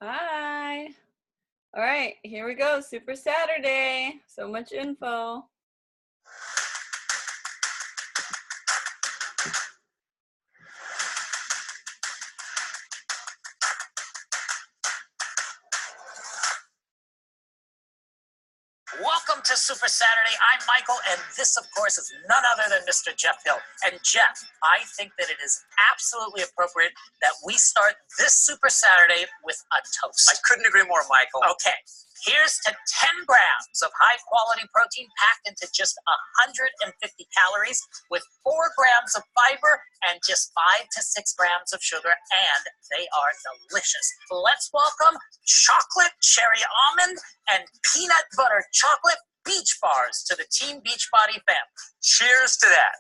Hi. All right, here we go. Super Saturday. So much info. Welcome to Super Saturday. I'm Michael, and this, of course, is none other than Mr. Jeff Hill. And Jeff, I think that it is absolutely appropriate that we start this Super Saturday with a toast. I couldn't agree more, Michael. Okay, here's to 10 grams of high-quality protein packed into just 150 calories with 4 grams of fiber and just 5 to 6 grams of sugar, and they are delicious. Let's welcome chocolate cherry almond and peanut butter chocolate beach bars to the Team Beachbody family. Cheers to that.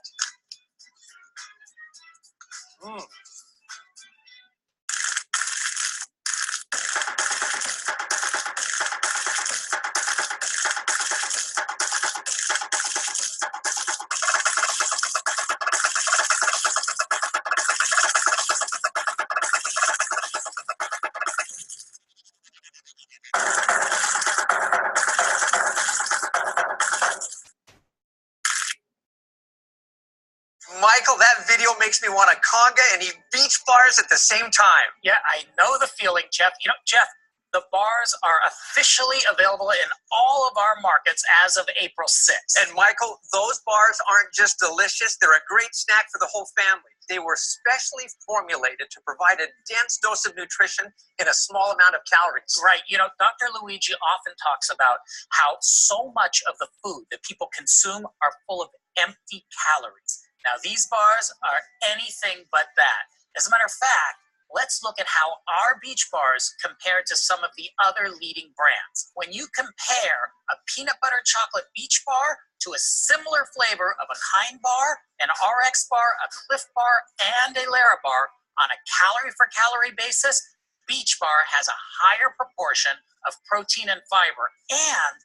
Michael, that video makes me want a conga and eat beach bars at the same time. Yeah, I know the feeling, Jeff. You know, Jeff, the bars are officially available in all of our markets as of April 6th. And Michael, those bars aren't just delicious, they're a great snack for the whole family. They were specially formulated to provide a dense dose of nutrition in a small amount of calories. Right. You know, Dr. Luigi often talks about how so much of the food that people consume are full of empty calories. Now, these bars are anything but that. As a matter of fact, let's look at how our beach bars compare to some of the other leading brands. When you compare a peanut butter chocolate beach bar to a similar flavor of a Kind bar, an RX bar, a Cliff bar, and a Lara bar on a calorie for calorie basis, Beach Bar has a higher proportion of protein and fiber and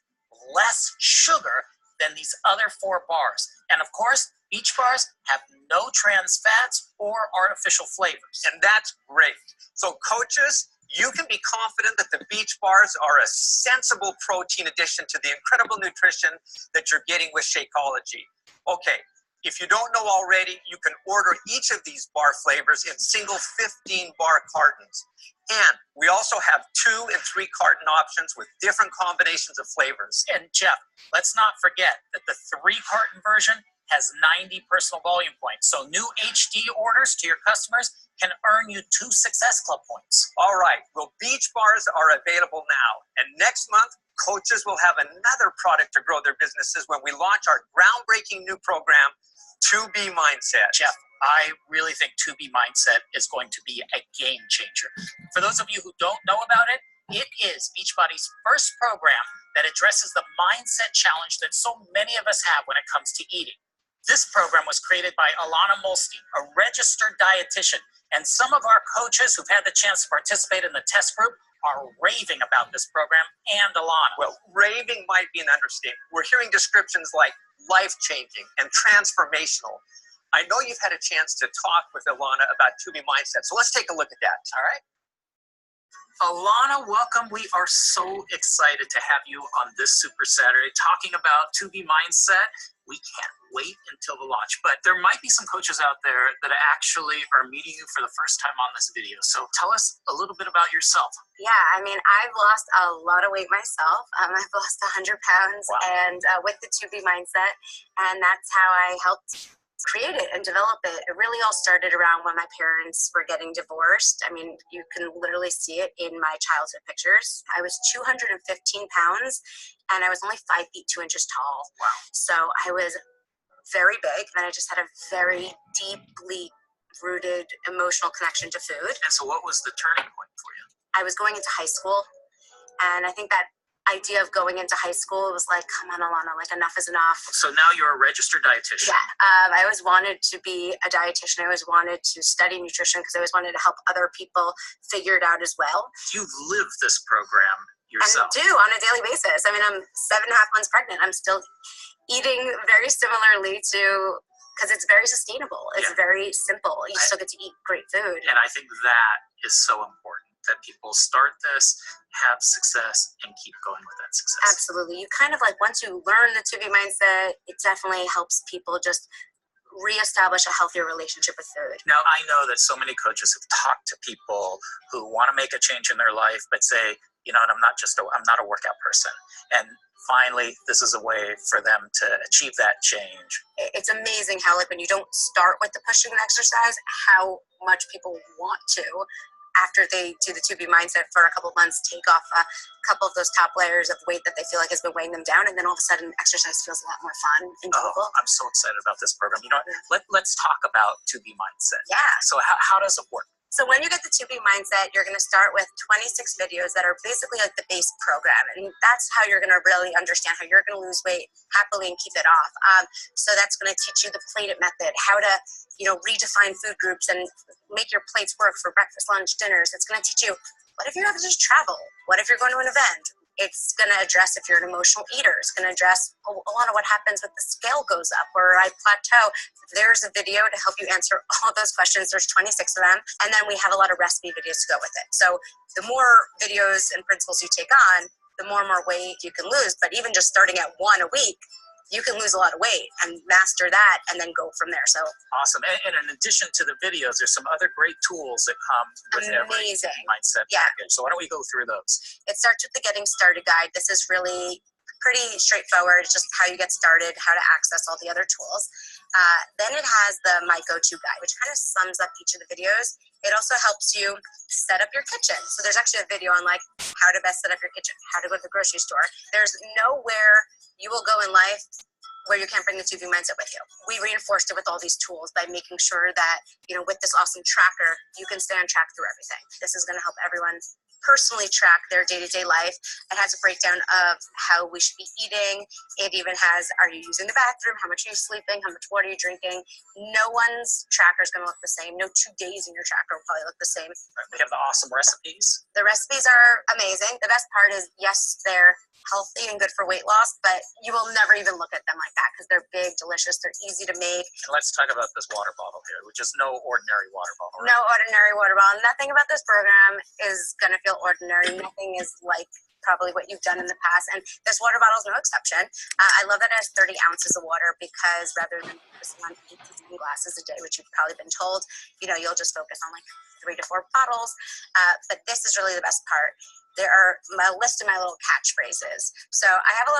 less sugar than these other 4 bars. And of course, Beach Bars have no trans fats or artificial flavors. And that's great. So coaches, you can be confident that the beach bars are a sensible protein addition to the incredible nutrition that you're getting with Shakeology. Okay, if you don't know already, you can order each of these bar flavors in single 15-bar cartons. And we also have 2 and 3 carton options with different combinations of flavors. And Jeff, let's not forget that the 3-carton version has 90 personal volume points. So new HD orders to your customers can earn you 2 Success Club points. All right, well, beach bars are available now. And next month, coaches will have another product to grow their businesses when we launch our groundbreaking new program, 2B Mindset. Jeff, I really think 2B Mindset is going to be a game changer. For those of you who don't know about it, it is Beachbody's first program that addresses the mindset challenge that so many of us have when it comes to eating. This program was created by Alana Molstein, a registered dietitian, and some of our coaches who've had the chance to participate in the test group are raving about this program and Alana. Well, raving might be an understatement. We're hearing descriptions like life-changing and transformational. I know you've had a chance to talk with Alana about 2B Mindset, so let's take a look at that. All right. Alana, welcome. We are so excited to have you on this Super Saturday talking about 2B Mindset. We can't wait until the launch, but there might be some coaches out there that actually are meeting you for the first time on this video. So tell us a little bit about yourself. Yeah, I mean, I've lost a lot of weight myself. I've lost 100 pounds. Wow. And with the 2B Mindset, and that's how I helped create it and develop it. It really all started around when my parents were getting divorced. I mean, you can literally see it in my childhood pictures. I was 215 pounds and I was only 5 feet 2 inches tall. Wow. So I was very big, and I just had a very deeply rooted emotional connection to food. And so what was the turning point for you? I was going into high school, and I think that idea of going into high school was like, come on, Alana, like enough is enough. So now you're a registered dietitian. Yeah, I always wanted to be a dietitian. I always wanted to study nutrition because I always wanted to help other people figure it out as well. You've lived this program yourself. And do on a daily basis. I mean, I'm 7.5 months pregnant. I'm still eating very similarly to, because it's very sustainable. It's very simple. You still get to eat great food. And I think that is so important. that people start this, have success, and keep going with that success. Absolutely. You kind of like, once you learn the 2B mindset, it definitely helps people just reestablish a healthier relationship with food. Now, I know that so many coaches have talked to people who want to make a change in their life, but say, you know, I'm not a workout person. And finally, this is a way for them to achieve that change. It's amazing how, like, when you don't start with the pushing exercise, how much people want to, after they do the 2B mindset for a couple of months, take off a couple of those top layers of weight that they feel like has been weighing them down, and then all of a sudden exercise feels a lot more fun and enjoyable. Oh, I'm so excited about this program. You know, let's talk about 2B mindset. Yeah. So how does it work? So when you get the 2B mindset, you're going to start with 26 videos that are basically like the base program. And that's how you're going to really understand how you're going to lose weight happily and keep it off. So that's going to teach you the plate it method, how to, redefine food groups and make your plates work for breakfast, lunch, dinners. It's going to teach you, what if you're having to just travel? What if you're going to an event? It's going to address if you're an emotional eater. It's going to address a lot of what happens when the scale goes up or I plateau. There's a video to help you answer all those questions. There's 26 of them. And then we have a lot of recipe videos to go with it. So the more videos and principles you take on, the more and more weight you can lose. But even just starting at one a week, you can lose a lot of weight and master that and then go from there. So awesome. And in addition to the videos, there's some other great tools that come with every mindset package. So why don't we go through those? It starts with the Getting Started guide. This is really pretty straightforward. It's just how you get started, how to access all the other tools. Then it has the My Go-To guide, which kind of sums up each of the videos. It also helps you set up your kitchen. So there's actually a video on like how to best set up your kitchen, how to go to the grocery store. There's nowhere you will go in life where you can't bring the 2B mindset with you. We reinforced it with all these tools by making sure that, with this awesome tracker, you can stay on track through everything. This is going to help everyone personally track their day-to-day life. It has a breakdown of how we should be eating. It even has, are you using the bathroom? How much are you sleeping? How much water are you drinking? No one's tracker is going to look the same. No 2 days in your tracker will probably look the same. We have the awesome recipes. The recipes are amazing. The best part is, yes, they're healthy and good for weight loss, but you will never even look at them like that because they're big, delicious, they're easy to make. And let's talk about this water bottle here, which is no ordinary water bottle. Right? No ordinary water bottle. Nothing about this program is going to feel ordinary. Nothing is like probably what you've done in the past, and this water bottle is no exception. I love that it has 30 ounces of water because rather than focusing on 8 to 10 glasses a day, which you've probably been told, you'll just focus on like 3 to 4 bottles. But this is really the best part. There are my list of my little catchphrases. So I have a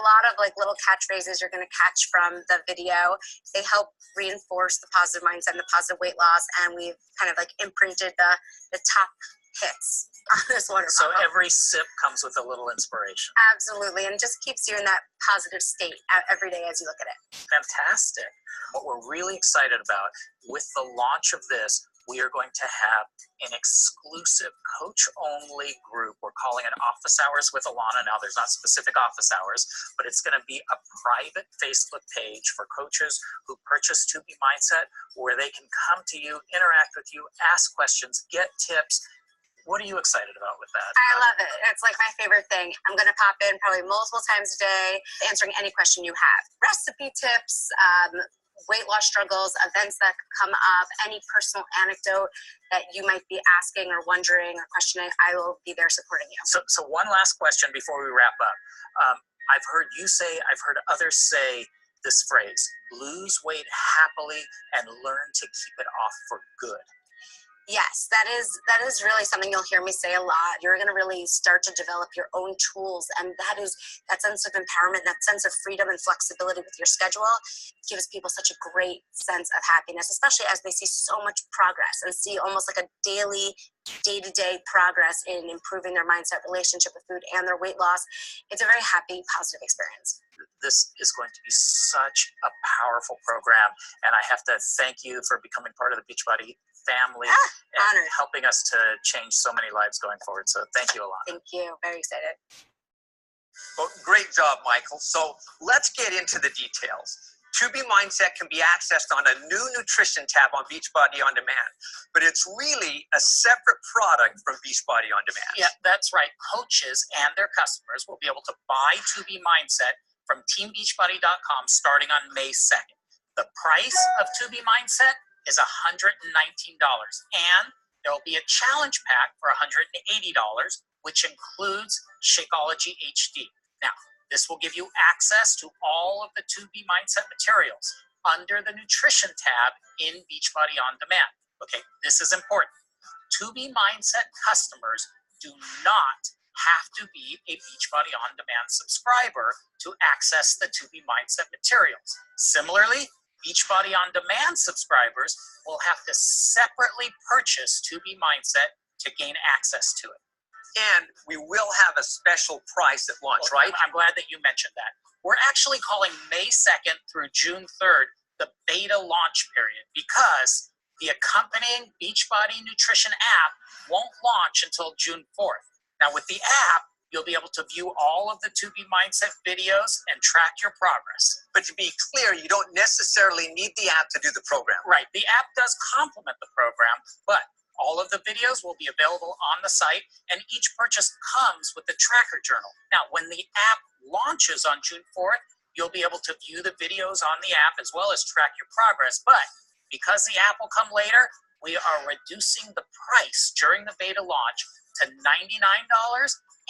lot of like little catchphrases you're going to catch from the video. They help reinforce the positive mindset and the positive weight loss, and we've kind of like imprinted the top hits on this water bottle. So every sip comes with a little inspiration. Absolutely, and just keeps you in that positive state every day as you look at it. Fantastic. What we're really excited about with the launch of this, we are going to have an exclusive coach-only group. We're calling it Office Hours with Alana. Now, there's not specific office hours, but it's going to be a private Facebook page for coaches who purchase 2B Mindset, where they can come to you, interact with you, ask questions, get tips. What are you excited about with that? I love it. It's like my favorite thing. I'm going to pop in probably multiple times a day, answering any question you have. Recipe tips, weight loss struggles, events that come up, any personal anecdote that you might be asking or wondering or questioning, I will be there supporting you. So one last question before we wrap up. I've heard you say, I've heard others say this phrase, lose weight happily and learn to keep it off for good. Yes, that is really something you'll hear me say a lot. You're going to really start to develop your own tools, and that sense of empowerment, that sense of freedom and flexibility with your schedule gives people such a great sense of happiness, especially as they see so much progress and see almost like a daily, day-to-day progress in improving their mindset, relationship with food, and their weight loss. It's a very happy, positive experience. This is going to be such a powerful program, and I have to thank you for becoming part of the Beachbody family and honored. helping us to change so many lives going forward. So thank you, Alana. Thank you. Very excited. Well, great job, Michael. So let's get into the details. 2B Mindset can be accessed on a new nutrition tab on Beachbody On Demand, but it's really a separate product from Beachbody On Demand. Yeah, that's right. Coaches and their customers will be able to buy 2B Mindset from teambeachbody.com starting on May 2nd. The price of 2B Mindset is $119, and there will be a challenge pack for $180, which includes Shakeology HD. Now, this will give you access to all of the 2B Mindset materials under the Nutrition tab in Beachbody On Demand. Okay, this is important. 2B Mindset customers do not have to be a Beachbody On Demand subscriber to access the 2B Mindset materials. Similarly, Beachbody On Demand subscribers will have to separately purchase 2B Mindset to gain access to it. And we will have a special price at launch, right? I'm glad that you mentioned that. We're actually calling May 2nd through June 3rd the beta launch period because the accompanying Beachbody Nutrition app won't launch until June 4th. Now, with the app, you'll be able to view all of the 2B Mindset videos and track your progress. But to be clear, you don't necessarily need the app to do the program. Right. The app does complement the program, but all of the videos will be available on the site, and each purchase comes with the tracker journal. Now, when the app launches on June 4th, you'll be able to view the videos on the app as well as track your progress. But because the app will come later, we are reducing the price during the beta launch to $99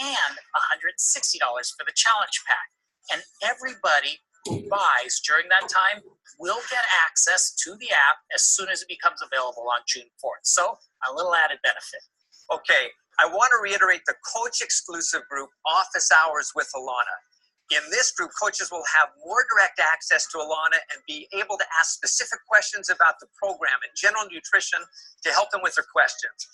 and $160 for the challenge pack. And everybody who buys during that time will get access to the app as soon as it becomes available on June 4th. So a little added benefit. Okay, I want to reiterate the coach exclusive group, Office Hours with Alana. In this group, coaches will have more direct access to Alana and be able to ask specific questions about the program and general nutrition to help them with their questions.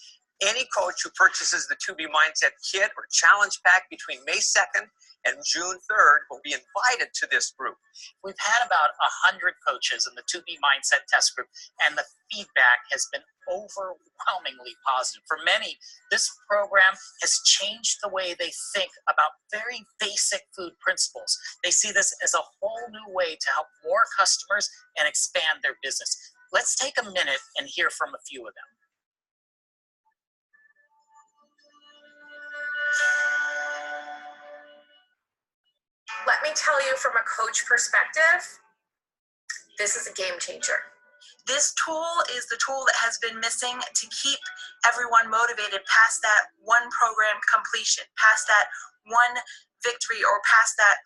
Any coach who purchases the 2B Mindset kit or challenge pack between May 2nd and June 3rd will be invited to this group. We've had about 100 coaches in the 2B Mindset test group, and the feedback has been overwhelmingly positive. For many, this program has changed the way they think about very basic food principles. They see this as a whole new way to help more customers and expand their business. Let's take a minute and hear from a few of them. Let me tell you from a coach perspective, this is a game changer. This tool is the tool that has been missing to keep everyone motivated past that one program completion, past that one victory, or past that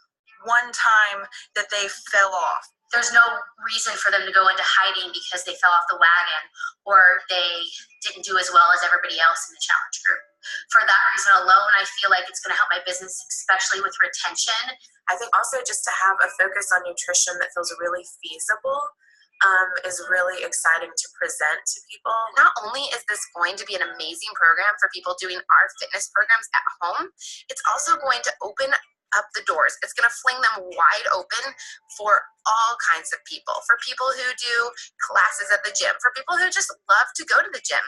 one time that they fell off. There's no reason for them to go into hiding because they fell off the wagon or they didn't do as well as everybody else in the challenge group. For that reason alone, I feel like it's going to help my business, especially with retention. I think also just to have a focus on nutrition that feels really feasible is really exciting to present to people. Not only is this going to be an amazing program for people doing our fitness programs at home, it's also going to open up the doors. It's going to fling them wide open for all kinds of people. For people who do classes at the gym, for people who just love to go to the gym,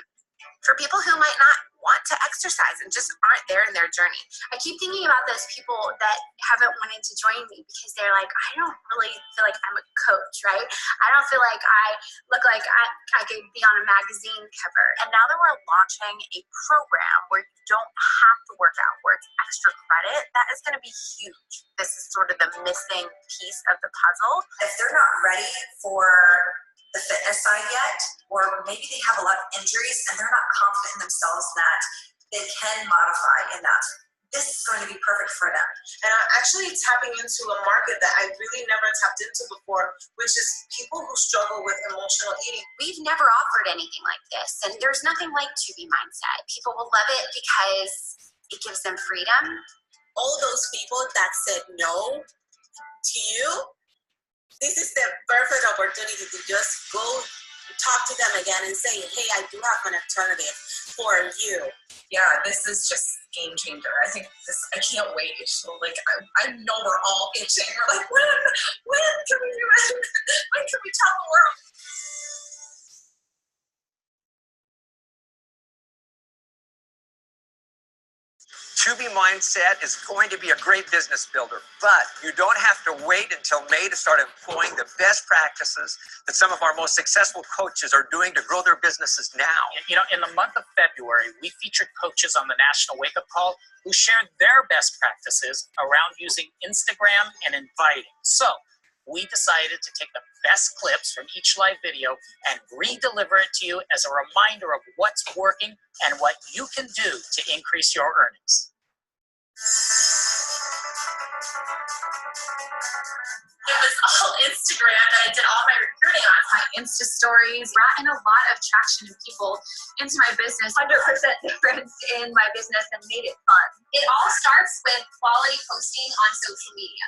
for people who might not want to exercise and just aren't there in their journey. I keep thinking about those people that haven't wanted to join me because they're like, I don't really feel like I'm a coach, right? I don't feel like I look like I could be on a magazine cover. And now that we're launching a program where you don't have to work out, where it's extra credit, that is going to be huge. This is sort of the missing piece of the puzzle. If they're not ready for the fitness side yet, or maybe they have a lot of injuries and they're not confident in themselves that they can modify enough, this is going to be perfect for them. And I'm actually tapping into a market that I really never tapped into before, which is people who struggle with emotional eating. We've never offered anything like this, and there's nothing like 2B Mindset. People will love it because it gives them freedom. All those people that said no to you, this is the perfect opportunity to just go talk to them again and say, hey, I do have an alternative for you. Yeah, this is just game changer. I think this, I can't wait. So like, I know we're all itching. We're like, when can we do it? When can we tell the world? 2B Mindset is going to be a great business builder, but you don't have to wait until May to start employing the best practices that some of our most successful coaches are doing to grow their businesses now. You know, in the month of February, we featured coaches on the National Wake Up Call who shared their best practices around using Instagram and inviting. So we decided to take the best clips from each live video and re-deliver it to you as a reminder of what's working and what you can do to increase your earnings. It was all Instagram that I did all my recruiting on. My Insta stories brought in a lot of traction and people into my business. 100% difference in my business and made it fun. It all starts with quality posting on social media.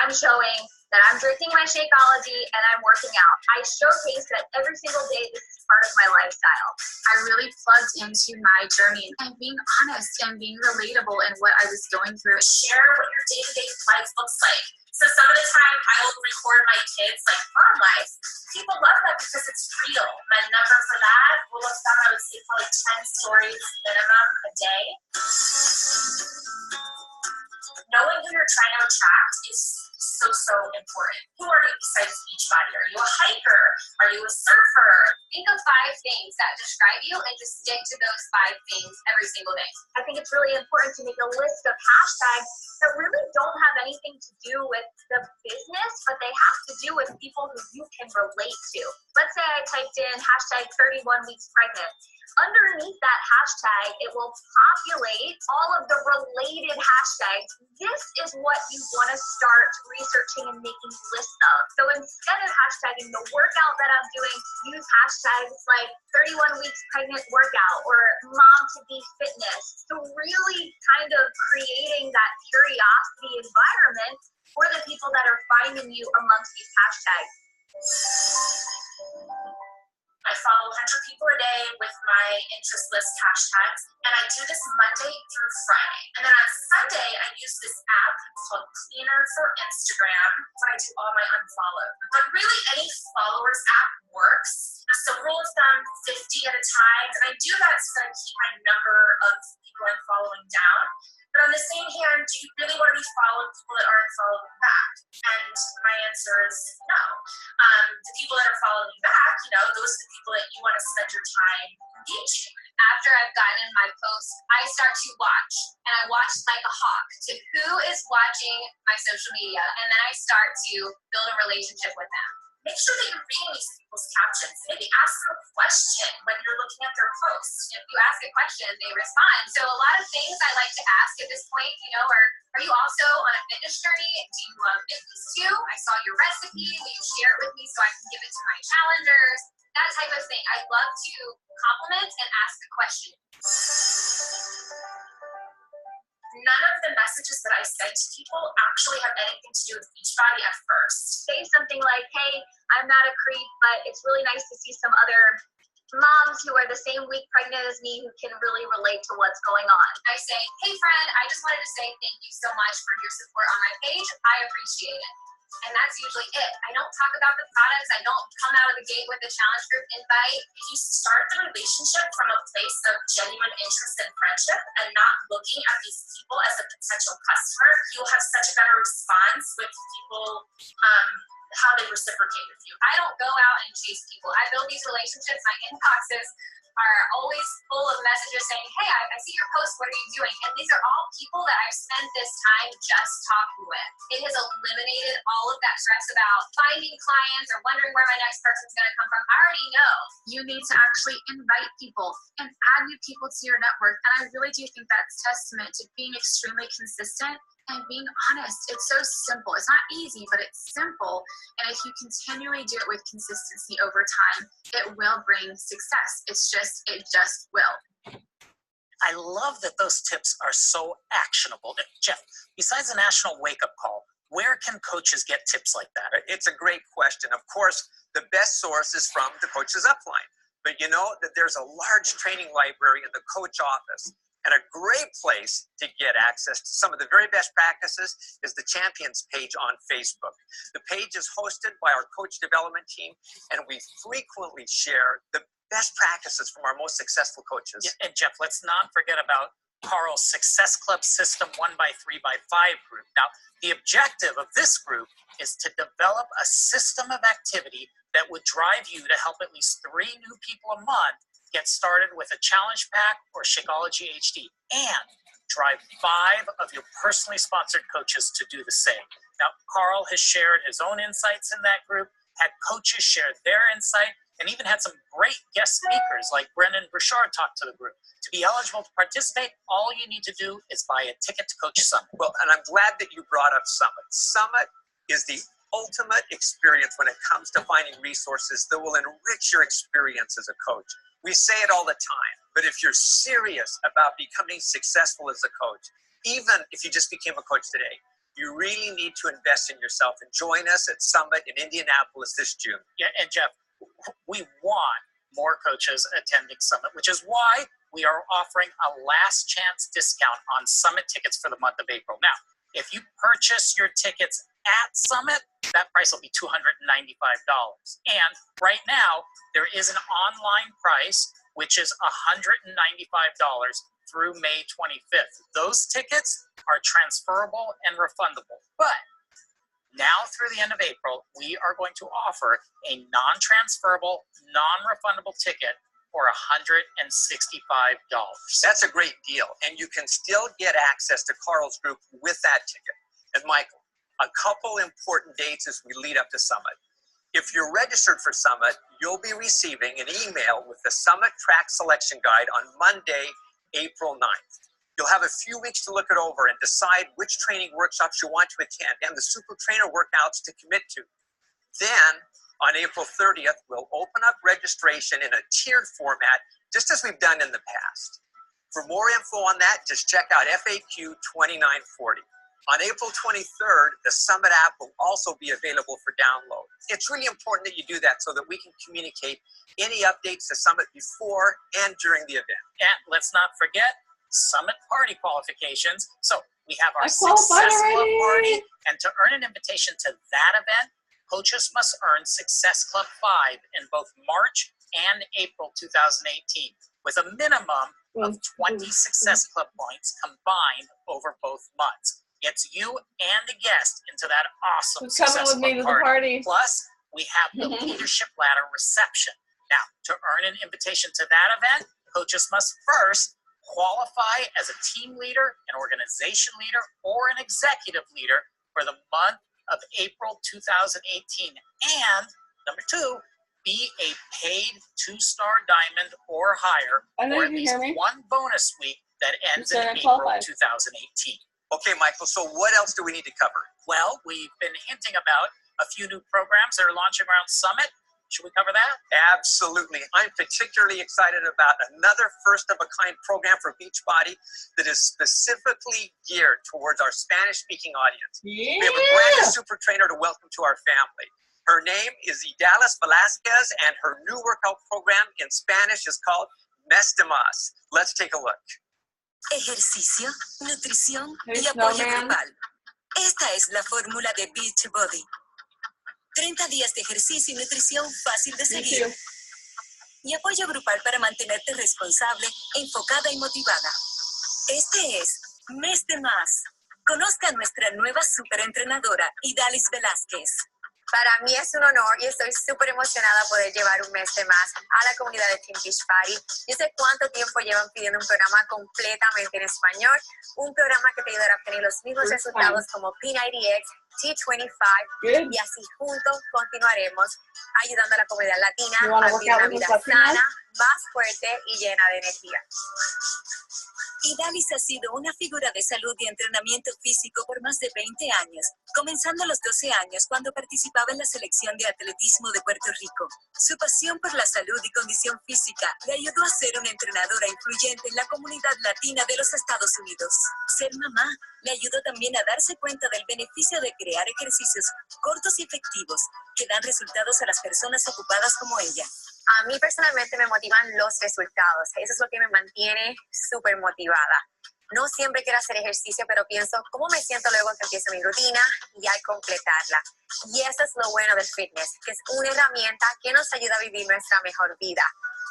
I'm showing that I'm drinking my Shakeology and I'm working out. I showcase that every single day this is part of my lifestyle. I really plugged into my journey and being honest and being relatable in what I was going through. Share what your day-to-day life looks like. So some of the time I will record my kids like mom life. People love that because it's real. My number for that, rule of thumb, I would say probably 10 stories minimum a day. Knowing who you're trying to attract is so important. Who are you besides Beachbody? Are you a hiker? Are you a surfer? Think of 5 things that describe you and just stick to those 5 things every single day. I think it's really important to make a list of hashtags that really don't have anything to do with the business, but they have to do with people who you can relate to. Let's say I typed in hashtag 31 weeks pregnant. Underneath that hashtag, it will populate all of the related hashtags. This is what you want to start researching and making lists of. So instead of hashtagging the workout that I'm doing, use hashtags like 31 weeks pregnant workout or mom to be fitness. So really kind of creating that curiosity environment for the people that are finding you amongst these hashtags. I follow 100 people a day with my interest list hashtags, and I do this Monday through Friday. And then on Sunday, I use this app called Cleaner for Instagram, where I do all my unfollow. But really, any followers app works. So rule of thumb, 50 at a time. And I do that so that I keep my number of people I'm following down. But on the same hand, do you really want to be following people that aren't following back? And my answer is no. The people that are following back, those are the people that you want to spend your time engaging. After I've gotten in my post, I start to watch, and I watch like a hawk to who is watching my social media, and then I start to build a relationship with them. Make sure that you're reading these people's captions. Maybe ask them a question when you're looking at their posts. If you ask a question, they respond. So a lot of things I like to ask at this point, are you also on a fitness journey? Do you love fitness too? I saw your recipe. Will you share it with me so I can give it to my challengers? That type of thing. I love to compliment and ask a question. None of the messages that I send to people actually have anything to do with Beachbody at first. Say something like, hey, I'm not a creep, but it's really nice to see some other moms who are the same week pregnant as me who can really relate to what's going on. I say, hey friend, I just wanted to say thank you so much for your support on my page. I appreciate it. And that's usually it. I don't talk about the products. I don't come out of the gate with a challenge group invite. If you start the relationship from a place of genuine interest and friendship and not looking at these people as a potential customer, you'll have such a better response with people, how they reciprocate with you. I don't go out and chase people. I build these relationships. My inboxes are always full of messages saying, hey, I see your post, what are you doing? And these are all people that I've spent this time just talking with. It has eliminated all of that stress about finding clients or wondering where my next person's going to come from. I already know. You need to actually invite people and add new people to your network. And I really do think that's testament to being extremely consistent and being honest. It's so simple. It's not easy, but it's simple. And if you continually do it with consistency over time, it will bring success. It just will. I love that those tips are so actionable. Jeff, besides a national wake-up call, where can coaches get tips like that? It's a great question. Of course, the best source is from the Coach's Upline. But you know that there's a large training library in the coach office. And a great place to get access to some of the very best practices is the Champions page on Facebook. The page is hosted by our coach development team, and we frequently share the best practices from our most successful coaches. Yeah, and Jeff, let's not forget about Carl's Success Club System 1x3x5 group. Now, the objective of this group is to develop a system of activity that would drive you to help at least 3 new people a month get started with a challenge pack or Shakeology HD, and drive 5 of your personally sponsored coaches to do the same. Now, Carl has shared his own insights in that group, had coaches share their insight, and even had some great guest speakers like Brendan Burchard talk to the group. To be eligible to participate, all you need to do is buy a ticket to Coach Summit. Well, and I'm glad that you brought up Summit. Summit is the ultimate experience when it comes to finding resources that will enrich your experience as a coach. We say it all the time, but if you're serious about becoming successful as a coach, even if you just became a coach today, you really need to invest in yourself and join us at Summit in Indianapolis this June. Yeah, and Jeff, we want more coaches attending Summit, which is why we are offering a last chance discount on Summit tickets for the month of April. Now, if you purchase your tickets at Summit, that price will be $295. And right now, there is an online price, which is $195 through May 25th. Those tickets are transferable and refundable. But now through the end of April, we are going to offer a non-transferable, non-refundable ticket for $165. That's a great deal. And you can still get access to Carl's group with that ticket. And Michael, a couple important dates as we lead up to Summit. If you're registered for Summit, you'll be receiving an email with the Summit Track Selection Guide on Monday, April 9th. You'll have a few weeks to look it over and decide which training workshops you want to attend and the super trainer workouts to commit to. Then, on April 30th, we'll open up registration in a tiered format, just as we've done in the past. For more info on that, just check out FAQ 2940. On April 23rd, the Summit app will also be available for download. It's really important that you do that so that we can communicate any updates to Summit before and during the event. And let's not forget Summit party qualifications. So we have our Success Club party, and to earn an invitation to that event, coaches must earn Success Club 5 in both March and April 2018, with a minimum of 20 Success Club points combined over both months. Gets you and a guest into that awesome Success Club party. Plus, we have the Leadership Ladder reception. Now, to earn an invitation to that event, coaches must first qualify as a team leader, an organization leader, or an executive leader for the month of April 2018. And number 2, be a paid 2-star diamond or higher for at least one bonus week that ends in April 2018. Okay, Michael, so what else do we need to cover? Well, we've been hinting about a few new programs that are launching around Summit. Should we cover that? Absolutely. I'm particularly excited about another first-of-a-kind program for Beachbody that is specifically geared towards our Spanish-speaking audience. We have a brand new super trainer to welcome to our family. Her name is Idalis Velasquez, and her new workout program in Spanish is called Mes de Más. Let's take a look. Ejercicio, nutrición y apoyo grupal. Esta es la fórmula de Beachbody. 30 días de ejercicio y nutrición fácil de seguir. Y apoyo grupal para mantenerte responsable, enfocada y motivada. Este es Mes de Más. Conozca a nuestra nueva superentrenadora, Idalis Velázquez. Para mí es un honor y estoy súper emocionada poder llevar un mes de más a la comunidad de Team Beachbody. Yo sé cuánto tiempo llevan pidiendo un programa completamente en español, un programa que te ayudará a obtener los mismos resultados como P90X, T25, y así juntos continuaremos ayudando a la comunidad latina a vivir una vida sana, más fuerte y llena de energía. Idalis ha sido una figura de salud y entrenamiento físico por más de 20 años, comenzando a los 12 años cuando participaba en la selección de atletismo de Puerto Rico. Su pasión por la salud y condición física le ayudó a ser una entrenadora influyente en la comunidad latina de los Estados Unidos. Ser mamá le ayudó también a darse cuenta del beneficio de crear ejercicios cortos y efectivos que dan resultados a las personas ocupadas como ella. A mí personalmente me motivan los resultados. Eso es lo que me mantiene súper motivada. No siempre quiero hacer ejercicio, pero pienso cómo me siento luego que empiezo mi rutina y al completarla. Y eso es lo bueno del fitness, que es una herramienta que nos ayuda a vivir nuestra mejor vida.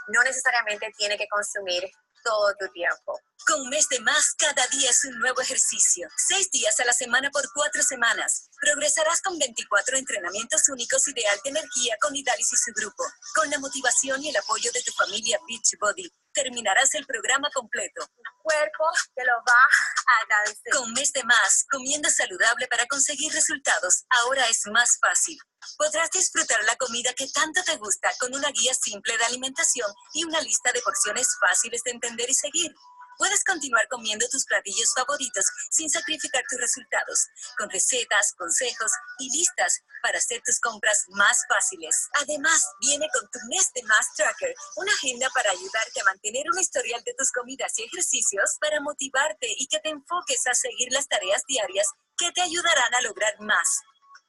No necesariamente tiene que consumir todo tu tiempo. Con Mes de Más, cada día es un nuevo ejercicio. 6 días a la semana por 4 semanas. Progresarás con 24 entrenamientos únicos y de alta energía con Idalis y su grupo. Con la motivación y el apoyo de tu familia Beachbody, terminarás el programa completo. cuerpo te lo va a agradecer. Con Mes de Más, comiendo saludable para conseguir resultados, ahora es más fácil. Podrás disfrutar la comida que tanto te gusta con una guía simple de alimentación y una lista de porciones fáciles de entender y seguir. Puedes continuar comiendo tus platillos favoritos sin sacrificar tus resultados, con recetas, consejos y listas para hacer tus compras más fáciles. Además, viene con tu Mes de Más Tracker, una agenda para ayudarte a mantener un historial de tus comidas y ejercicios para motivarte y que te enfoques a seguir las tareas diarias que te ayudarán a lograr más.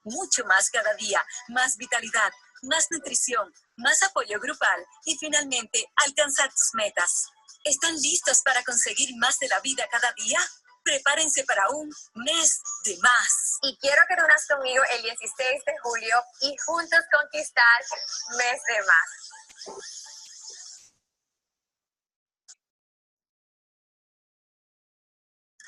Mucho más cada día, más vitalidad, más nutrición, más apoyo grupal y finalmente alcanzar tus metas. ¿Están listos para conseguir más de la vida cada día? Prepárense para un mes de más. Y quiero que te unas conmigo el 16 de julio y juntos conquistar Mes de Más.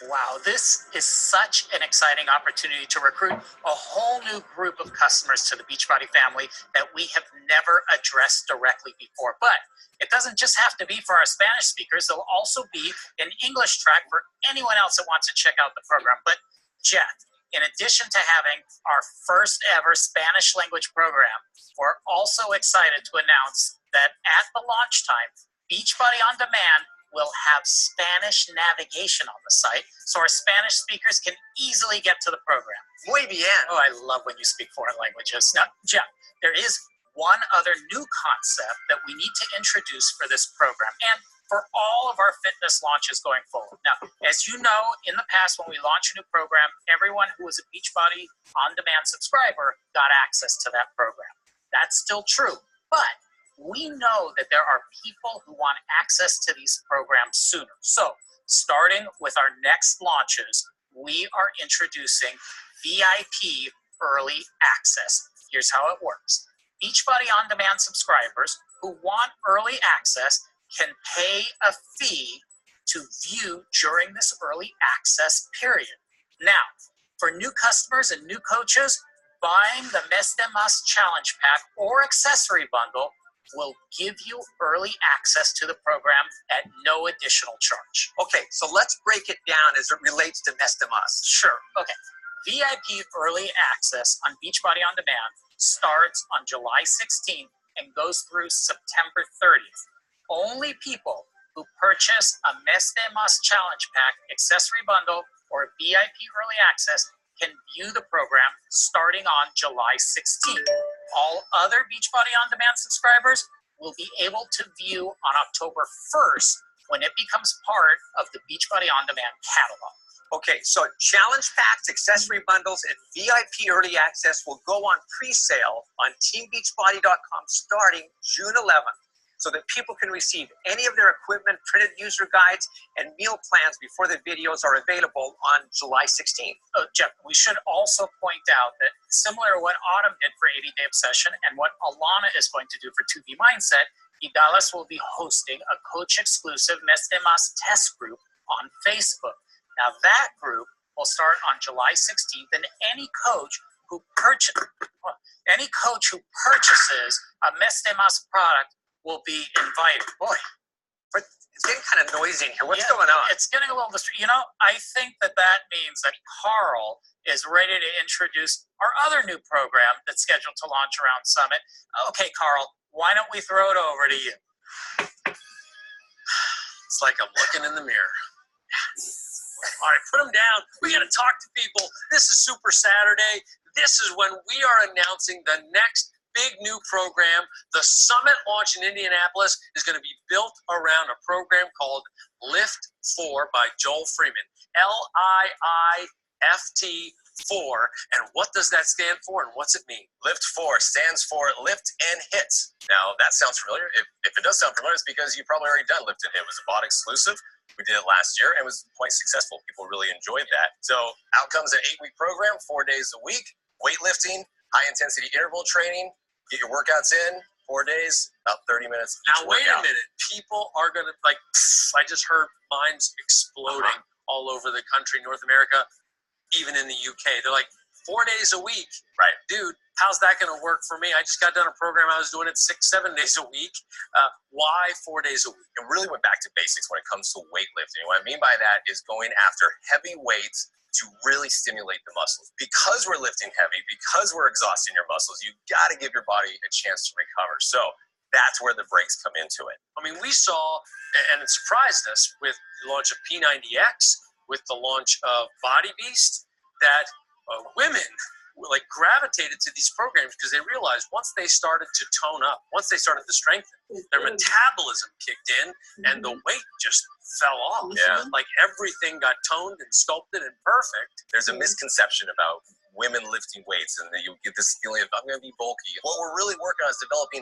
Wow, this is such an exciting opportunity to recruit a whole new group of customers to the Beachbody family that we have never addressed directly before. But it doesn't just have to be for our Spanish speakers. There'll also be an English track for anyone else that wants to check out the program. But Jeff, in addition to having our first ever Spanish language program, we're also excited to announce that at the launch time, Beachbody On Demand will have Spanish navigation on the site, so our Spanish speakers can easily get to the program. Muy bien. Oh, I love when you speak foreign languages. Now, Jeff, there is one other new concept that we need to introduce for this program and for all of our fitness launches going forward. Now, as you know, in the past, when we launch a new program, everyone who was a Beachbody On Demand subscriber got access to that program. That's still true, but we know that there are people who want access to these programs sooner. So, starting with our next launches, we are introducing VIP early access. Here's how it works. Beachbody On Demand subscribers who want early access can pay a fee to view during this early access period. Now, for new customers and new coaches, buying the Mes de Mas Challenge Pack or accessory bundle will give you early access to the program at no additional charge. Okay, so let's break it down as it relates to Mes de Mas. Sure. Okay. VIP early access on Beachbody On Demand starts on July 16th and goes through September 30th. Only people who purchase a Mes de Mas Challenge Pack, accessory bundle, or VIP early access can view the program starting on July 16th. All other Beachbody On Demand subscribers will be able to view on October 1st when it becomes part of the Beachbody On Demand catalog. Okay, so challenge packs, accessory bundles, and VIP early access will go on pre-sale on teambeachbody.com starting June 11th, so that people can receive any of their equipment, printed user guides, and meal plans before the videos are available on July 16th. Oh, Jeff, we should also point out that similar to what Autumn did for 80 Day Obsession and what Alana is going to do for 2B Mindset, Idalis will be hosting a coach-exclusive Mes de Mas test group on Facebook. Now that group will start on July 16th, and any coach who purchases a Mes de Mas product will be invited. Boy, But it's getting kind of noisy in here. What's going on? It's getting a little distracting. You know, I think that means that Carl is ready to introduce our other new program that's scheduled to launch around Summit. Okay, Carl, why don't we throw it over to you? It's like I'm looking in the mirror. All right, put them down. We got to talk to people. This is Super Saturday. This is when we are announcing the next big new program. The Summit launch in Indianapolis is going to be built around a program called Lift 4 by Joel Freeman. LIIFT4. And what does that stand for, and what's it mean? Lift 4 stands for Lift and Hit. Now, that sounds familiar. If it does sound familiar, it's because you've probably already done Lift and Hit. It was a bot exclusive. We did it last year, and it was quite successful. People really enjoyed that. So out comes an 8-week program, 4 days a week, weightlifting, high-intensity interval training, get your workouts in, 4 days, about 30 minutes. Now, wait a minute. People are going to, like, I just heard minds exploding all over the country, North America, even in the UK. They're like, 4 days a week. Right. Dude, how's that going to work for me? I just got done a program. I was doing it 6-7 days a week. Why 4 days a week? It really went back to basics when it comes to weightlifting. What I mean by that is going after heavy weights to really stimulate the muscles. Because we're lifting heavy, because we're exhausting your muscles, you got to give your body a chance to recover. So that's where the breaks come into it. I mean, we saw, and it surprised us with the launch of P90X, with the launch of Body Beast, that women like gravitated to these programs because they realized once they started to tone up, once they started to strengthen, their metabolism kicked in and the weight just fell off. Yeah. Like everything got toned and sculpted and perfect. There's a misconception about women lifting weights, and you get this feeling of, I'm going to be bulky. What we're really working on is developing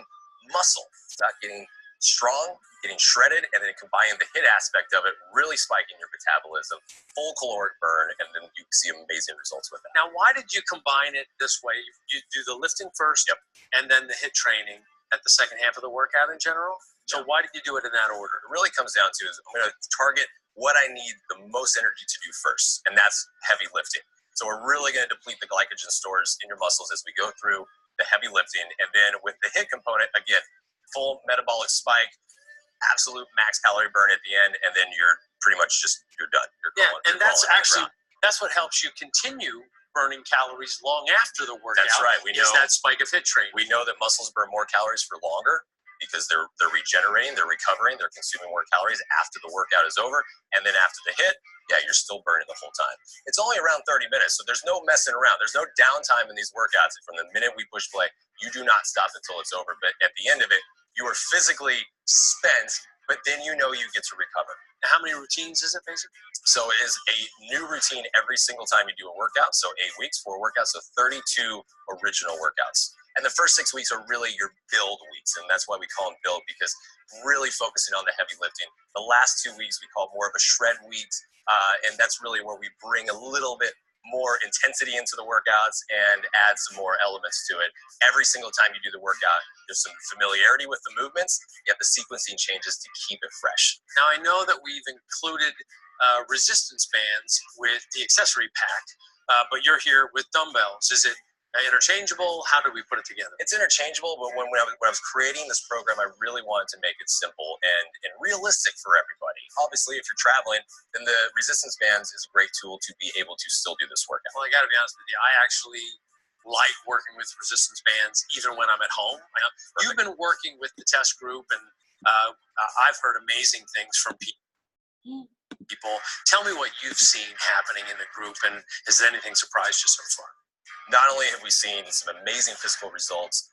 muscle. It's not getting strong, getting shredded, and then combining the HIIT aspect of it, really spiking your metabolism, full caloric burn, and then you see amazing results with that. Now, why did you combine it this way? You do the lifting first, Yep. and then the HIIT training at the second half of the workout in general? So why did you do it in that order? It really comes down to is I'm going to target what I need the most energy to do first, and that's heavy lifting. So we're really going to deplete the glycogen stores in your muscles as we go through the heavy lifting, and then with the HIIT component, again, full metabolic spike, absolute max calorie burn at the end, and then you're pretty much you're done. And that's actually, that's what helps you continue burning calories long after the workout. That's right. We know that spike of HIIT training. We know that muscles burn more calories for longer because they're regenerating, they're recovering, they're consuming more calories after the workout is over, and then after the HIIT, you're still burning the whole time. It's only around 30 minutes, so there's no messing around. There's no downtime in these workouts. From the minute we push play, you do not stop until it's over. But at the end of it, you are physically spent, but then you know you get to recover. How many routines is it, basically? So it is a new routine every single time you do a workout. So 8 weeks, 4 workouts, so 32 original workouts. And the first 6 weeks are really your build weeks, and that's why we call them build, because really focusing on the heavy lifting. The last 2 weeks we call more of a shred week, and that's really where we bring a little bit more intensity into the workouts and add some more elements to it. Every single time you do the workout, there's some familiarity with the movements, yet the sequencing changes to keep it fresh. Now, I know that we've included resistance bands with the accessory pack, but you're here with dumbbells. Is it interchangeable? How do we put it together? It's interchangeable, but when I was creating this program, I really wanted to make it simple and realistic for everybody. Obviously, if you're traveling, then the resistance bands is a great tool to be able to still do this workout. Well, I got to be honest with you. I actually like working with resistance bands even when I'm at home. You've been working with the test group, and I've heard amazing things from people. Tell me what you've seen happening in the group, and has anything surprised you so far? Not only have we seen some amazing physical results,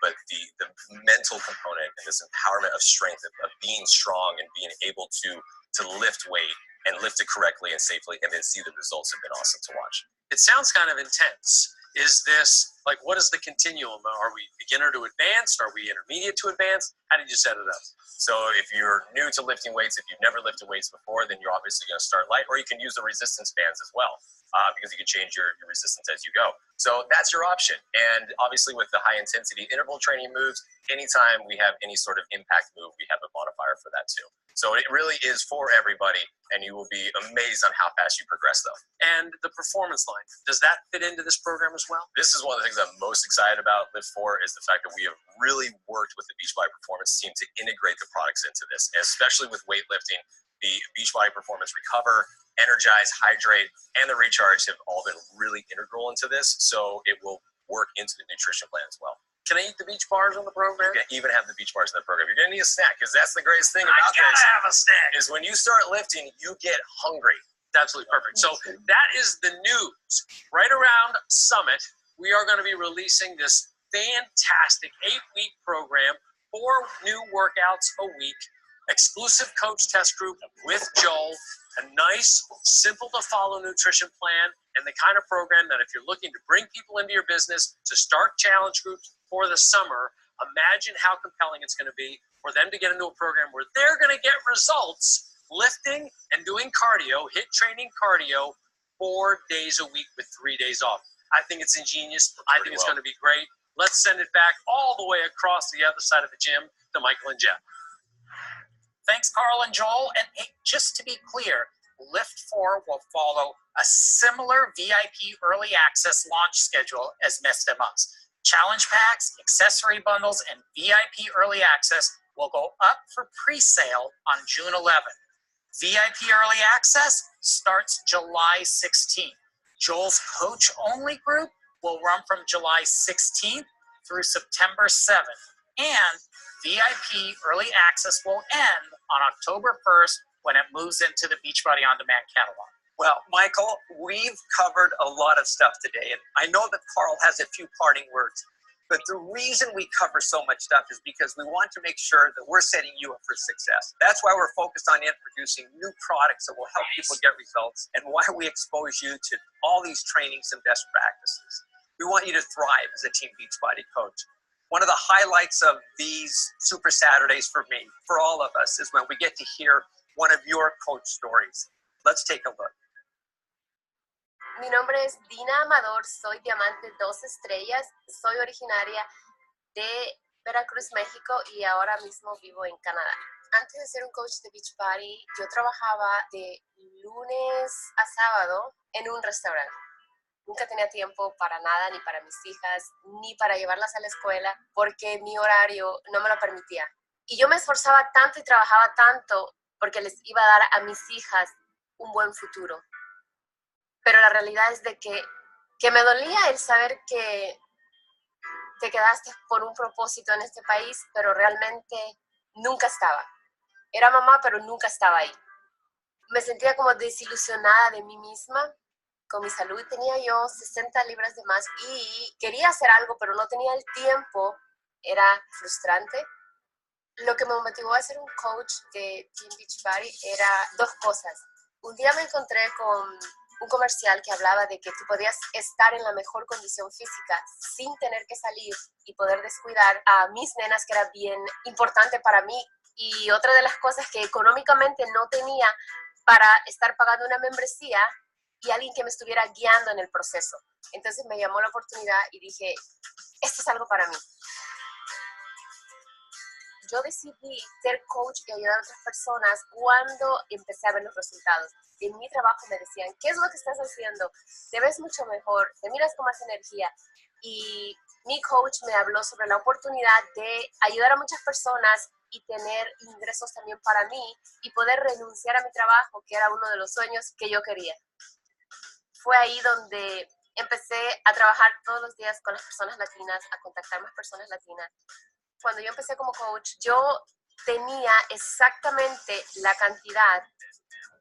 but the mental component and this empowerment of strength, of being strong and being able to lift weight and lift it correctly and safely, and then see the results have been awesome to watch. It sounds kind of intense. Is this, like, what is the continuum? Are we beginner to advanced? Are we intermediate to advanced? How did you set it up? So if you're new to lifting weights, if you've never lifted weights before, then you're obviously going to start light, or you can use the resistance bands as well. Because you can change your resistance as you go. So that's your option. And obviously with the high intensity interval training moves, anytime we have any sort of impact move, we have a modifier for that too. So it really is for everybody, and you will be amazed on how fast you progress though. And the performance line, does that fit into this program as well? This is one of the things I'm most excited about Lift4 is the fact that we have really worked with the Beachbody Performance team to integrate the products into this, especially with weightlifting. The Beachbody Performance Recover, Energize, Hydrate, and the Recharge have all been really integral into this, so it will work into the nutrition plan as well. Can I eat the beach bars on the program? You can even have the beach bars in the program. You're going to need a snack, because that's the greatest thing about this. I gotta have a snack. Is when you start lifting, you get hungry. Absolutely perfect. So that is the news. Right around Summit, we are going to be releasing this fantastic 8-week program, 4 new workouts a week, exclusive coach test group with Joel, a nice, simple to follow nutrition plan, and the kind of program that if you're looking to bring people into your business to start challenge groups for the summer, imagine how compelling it's going to be for them to get into a program where they're going to get results lifting and doing cardio, HIIT training cardio, 4 days a week with 3 days off. I think it's ingenious. I think it's going to be great. Let's send it back all the way across the other side of the gym to Michael and Jeff. Thanks, Carl and Joel. And hey, just to be clear, Lift 4 will follow a similar VIP early access launch schedule as Mes de Mas. Challenge packs, accessory bundles, and VIP early access will go up for pre-sale on June 11th. VIP early access starts July 16th. Joel's coach-only group will run from July 16th through September 7th. And VIP early access will end on October 1st when it moves into the Beachbody On Demand catalog. Well, Michael, we've covered a lot of stuff today, and I know that Carl has a few parting words. But the reason we cover so much stuff is because we want to make sure that we're setting you up for success. That's why we're focused on introducing new products that will help people get results, and why we expose you to all these trainings and best practices. We want you to thrive as a Team Beachbody coach. One of the highlights of these Super Saturdays for me, for all of us, is when we get to hear one of your coach stories. Let's take a look. Mi nombre es Dina Amador, soy diamante 2 estrellas, soy originaria de Veracruz, México, y ahora mismo vivo en Canadá. Antes de ser un coach de Beachbody, yo trabajaba de lunes a sábado en un restaurante. Nunca tenía tiempo para nada, ni para mis hijas, ni para llevarlas a la escuela, porque mi horario no me lo permitía. Y yo me esforzaba tanto y trabajaba tanto porque les iba a dar a mis hijas un buen futuro. Pero la realidad es de que me dolía el saber que te quedaste por un propósito en este país, pero realmente nunca estaba. Era mamá, pero nunca estaba ahí. Me sentía como desilusionada de mí misma. Con mi salud tenía yo 60 libras de más y quería hacer algo, pero no tenía el tiempo. Era frustrante. Lo que me motivó a ser un coach de Team Beachbody era 2 cosas. Un día me encontré con un comercial que hablaba de que tú podías estar en la mejor condición física sin tener que salir y poder descuidar a mis nenas, que era bien importante para mí. Y otra de las cosas que económicamente no tenía para estar pagando una membresía y alguien que me estuviera guiando en el proceso. Entonces me llamó la oportunidad y dije, esto es algo para mí. Yo decidí ser coach y ayudar a otras personas cuando empecé a ver los resultados. En mi trabajo me decían, ¿qué es lo que estás haciendo? Te ves mucho mejor, te miras con más energía. Y mi coach me habló sobre la oportunidad de ayudar a muchas personas y tener ingresos también para mí y poder renunciar a mi trabajo, que era uno de los sueños que yo quería. Fue ahí donde empecé a trabajar todos los días con las personas latinas, a contactar más personas latinas. Cuando yo empecé como coach, yo tenía exactamente la cantidad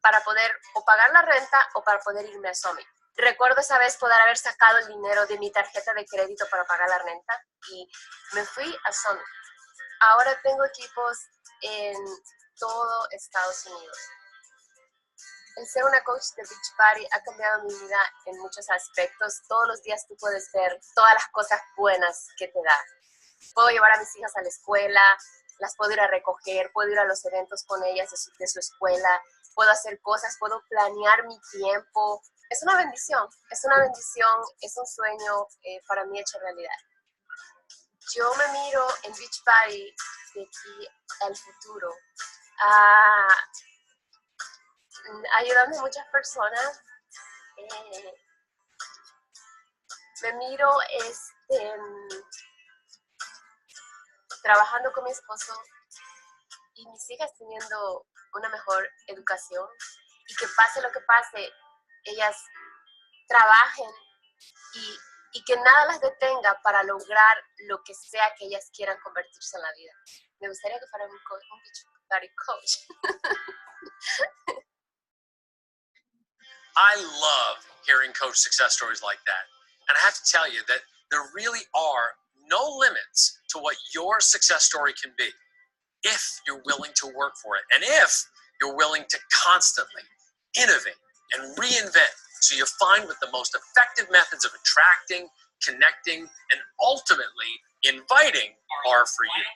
para poder o pagar la renta o para poder irme a Summit. Recuerdo esa vez poder haber sacado el dinero de mi tarjeta de crédito para pagar la renta y me fui a Summit. Ahora tengo equipos en todo Estados Unidos. El ser una coach de Beachbody ha cambiado mi vida en muchos aspectos. Todos los días tú puedes ver todas las cosas buenas que te da. Puedo llevar a mis hijas a la escuela, las puedo ir a recoger, puedo ir a los eventos con ellas de su escuela, puedo hacer cosas, puedo planear mi tiempo. Es una bendición, es un sueño para mí hecho realidad. Yo me miro en Beachbody de aquí al futuro, ayudando a muchas personas. Me miro trabajando con mi esposo y mis hijas teniendo una mejor educación, y que pase lo que pase, ellas trabajen y que nada las detenga para lograr lo que sea que ellas quieran convertirse en la vida. Me gustaría que fuera un Beachbody coach. I love hearing coach success stories like that. And I have to tell you that there really are no limits to what your success story can be if you're willing to work for it, and if you're willing to constantly innovate and reinvent so you find what the most effective methods of attracting, connecting, and ultimately inviting are for you.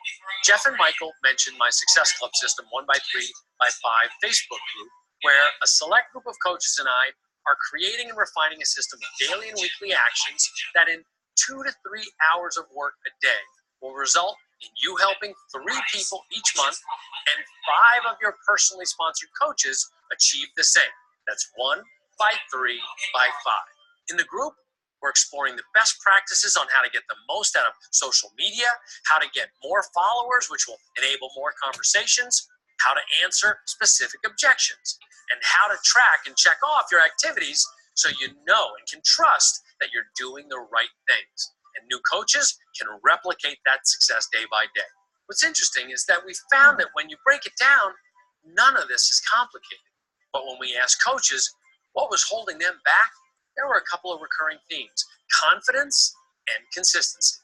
Jeff and Michael mentioned my Success Club System 1x3x5 Facebook group, where a select group of coaches and I are creating and refining a system of daily and weekly actions that in 2 to 3 hours of work a day will result in you helping 3 people each month and 5 of your personally sponsored coaches achieve the same. That's 1 by 3 by 5. In the group, we're exploring the best practices on how to get the most out of social media, how to get more followers, which will enable more conversations, how to answer specific objections, and how to track and check off your activities so you know and can trust that you're doing the right things. And new coaches can replicate that success day by day. What's interesting is that we found that when you break it down, none of this is complicated. But when we ask coaches what was holding them back, there were a couple of recurring themes: confidence and consistency.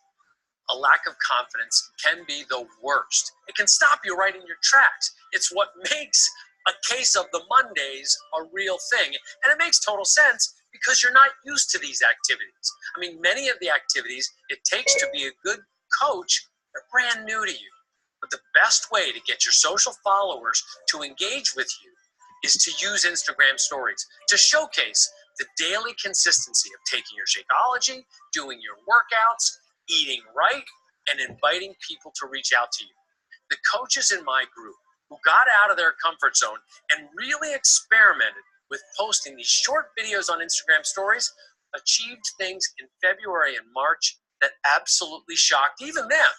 A lack of confidence can be the worst. It can stop you right in your tracks. It's what makes a case of the Mondays a real thing. And it makes total sense because you're not used to these activities. I mean, many of the activities it takes to be a good coach are brand new to you. But the best way to get your social followers to engage with you is to use Instagram stories to showcase the daily consistency of taking your Shakeology, doing your workouts, eating right, and inviting people to reach out to you. The coaches in my group who got out of their comfort zone and really experimented with posting these short videos on Instagram stories achieved things in February and March that absolutely shocked even them.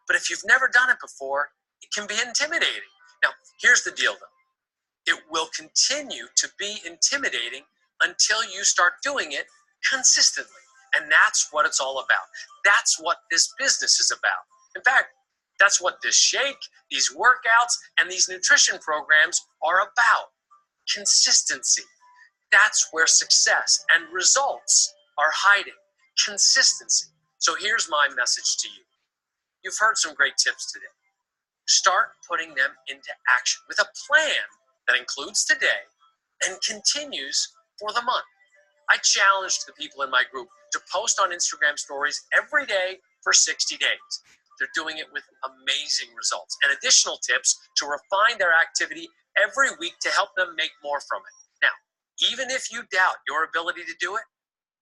But if you've never done it before, it can be intimidating. Now, here's the deal though. It will continue to be intimidating until you start doing it consistently. And that's what it's all about. That's what this business is about. In fact, that's what this shake, these workouts, and these nutrition programs are about. Consistency. That's where success and results are hiding. Consistency. So here's my message to you. You've heard some great tips today. Start putting them into action with a plan that includes today and continues for the month. I challenged the people in my group to post on Instagram stories every day for 60 days. They're doing it with amazing results and additional tips to refine their activity every week to help them make more from it. Now, even if you doubt your ability to do it,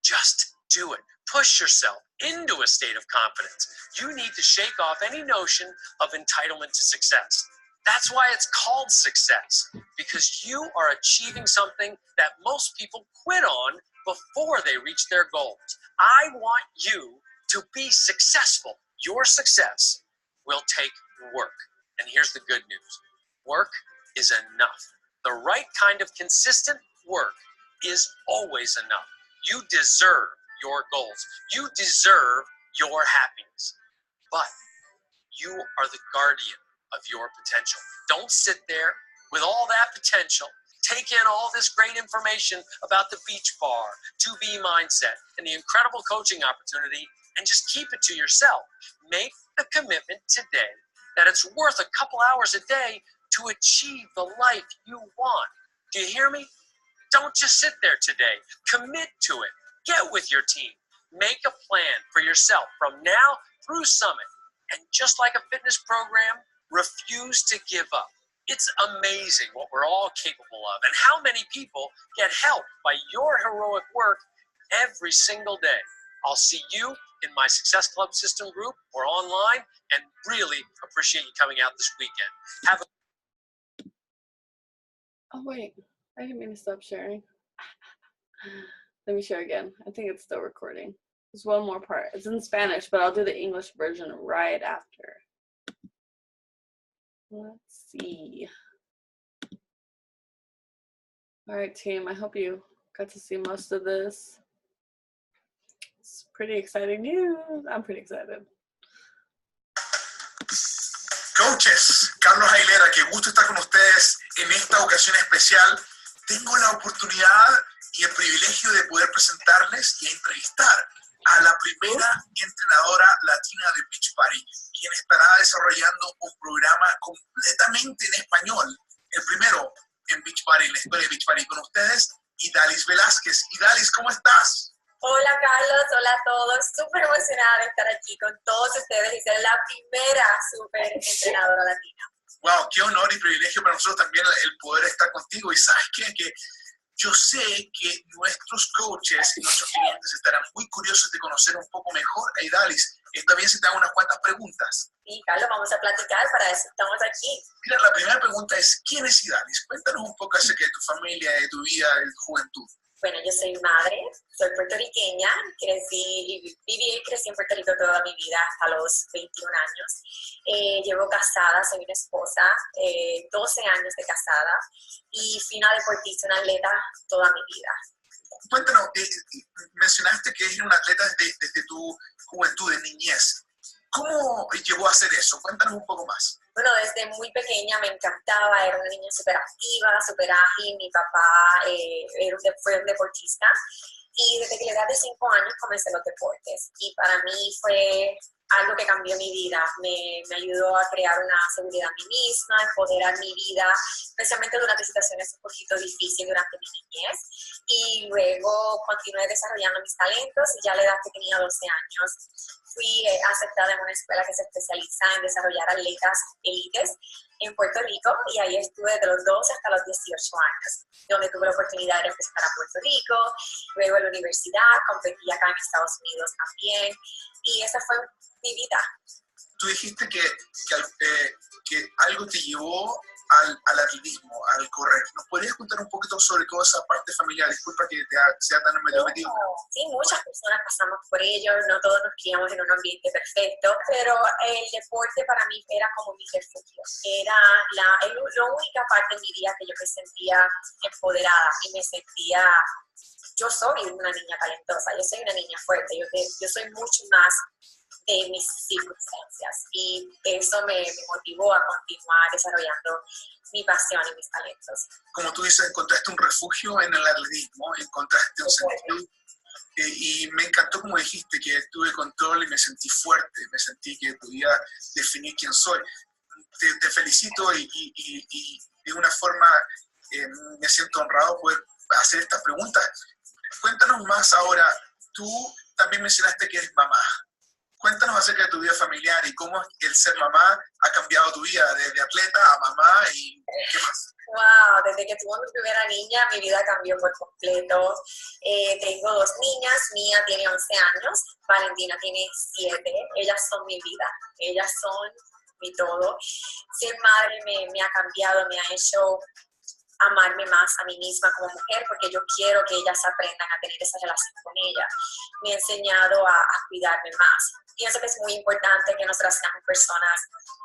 just do it. Push yourself into a state of confidence. You need to shake off any notion of entitlement to success. That's why it's called success, because you are achieving something that most people quit on before they reach their goals. I want you to be successful. Your success will take work. And here's the good news. Work is enough. The right kind of consistent work is always enough. You deserve your goals. You deserve your happiness. But you are the guardian of your potential. Don't sit there with all that potential. Take in all this great information about the beach bar, 2B mindset, and the incredible coaching opportunity, and just keep it to yourself. Make the commitment today that it's worth a couple hours a day to achieve the life you want. Do you hear me? Don't just sit there today. Commit to it. Get with your team. Make a plan for yourself from now through Summit. And just like a fitness program, refuse to give up. It's amazing what we're all capable of and how many people get helped by your heroic work every single day. I'll see you in my Success Club System group or online, and really appreciate you coming out this weekend. Have a Oh wait, I didn't mean to stop sharing. Let me share again. I think it's still recording. There's one more part. It's in Spanish, but I'll do the English version right after. Let's see. All right, team, I hope you got to see most of this. It's pretty exciting news. I'm pretty excited. Coaches, Carlos Aguilera, qué gusto estar con ustedes en esta ocasión especial. Tengo la oportunidad y el privilegio de poder presentarles y entrevistar a la primera entrenadora latina de Beach Party, quien estará desarrollando un programa completamente en español, el primero en Beach Party, en la historia de Beach Party. Con ustedes, Idalis Velázquez. Idalis, ¿cómo estás? Hola Carlos, hola a todos, súper emocionada de estar aquí con todos ustedes y ser la primera súper entrenadora latina. Wow, qué honor y privilegio para nosotros también el poder estar contigo. Y sabes qué, que yo sé que nuestros coaches y nuestros clientes estarán muy curiosos de conocer un poco mejor a Idalis. ¿Está bien si te hago unas cuantas preguntas? Sí, Carlos, vamos a platicar, para eso estamos aquí. Mira, la primera pregunta es, ¿quién es Idalis? Cuéntanos un poco acerca de tu familia, de tu vida, de tu juventud. Bueno, yo soy madre, soy puertorriqueña, viví y crecí en Puerto Rico toda mi vida hasta los 21 años. Llevo casada, soy una esposa, 12 años de casada y fui una deportista, una atleta toda mi vida. Cuéntanos, mencionaste que eres un atleta desde tu juventud, de niñez. ¿Cómo llegó a hacer eso? Cuéntanos un poco más. Bueno, desde muy pequeña me encantaba, era una niña súper activa, súper ágil. Mi papá fue un deportista y desde que la edad de 5 años comencé los deportes. Y para mí fue algo que cambió mi vida. Me ayudó a crear una seguridad en mí misma, empoderar mi vida, especialmente durante situaciones un poquito difíciles durante mi niñez. Y luego continué desarrollando mis talentos y ya a la edad que tenía 12 años fui aceptada en una escuela que se especializa en desarrollar atletas élites en Puerto Rico y ahí estuve de los 12 hasta los 18 años, donde tuve la oportunidad de representar a Puerto Rico, luego en la universidad, competí acá en Estados Unidos también y esa fue mi vida. Tú dijiste que algo te llevó al atletismo, al correr. ¿Nos podrías contar un poquito sobre toda esa parte familiar? Disculpa que sea tan medio metido. Sí, muchas personas pasamos por ello, no todos nos criamos en un ambiente perfecto, pero el deporte para mí era como mi refugio. Era la única parte de mi vida que yo me sentía empoderada y me sentía... Yo soy una niña talentosa, yo soy una niña fuerte, yo soy mucho más de mis circunstancias y eso me motivó a continuar desarrollando mi pasión y mis talentos. Como tú dices, encontraste un refugio en el atletismo, encontraste un sentido y me encantó como dijiste que tuve control y me sentí fuerte, me sentí que podía definir quién soy. Te felicito y de una forma me siento honrado por hacer estas preguntas. Cuéntanos más ahora, tú también mencionaste que eres mamá. Cuéntanos acerca de tu vida familiar y cómo el ser mamá ha cambiado tu vida, desde atleta a mamá y qué más. Wow, desde que tuve mi primera niña, mi vida cambió por completo. Tengo 2 niñas, Mía tiene 11 años, Valentina tiene 7. Ellas son mi vida, ellas son mi todo. Ser madre me ha cambiado, me ha hecho amarme más a mí misma como mujer, porque yo quiero que ellas aprendan a tener esa relación con ella. Me ha enseñado a cuidarme más. Pienso que es muy importante que nosotras seamos personas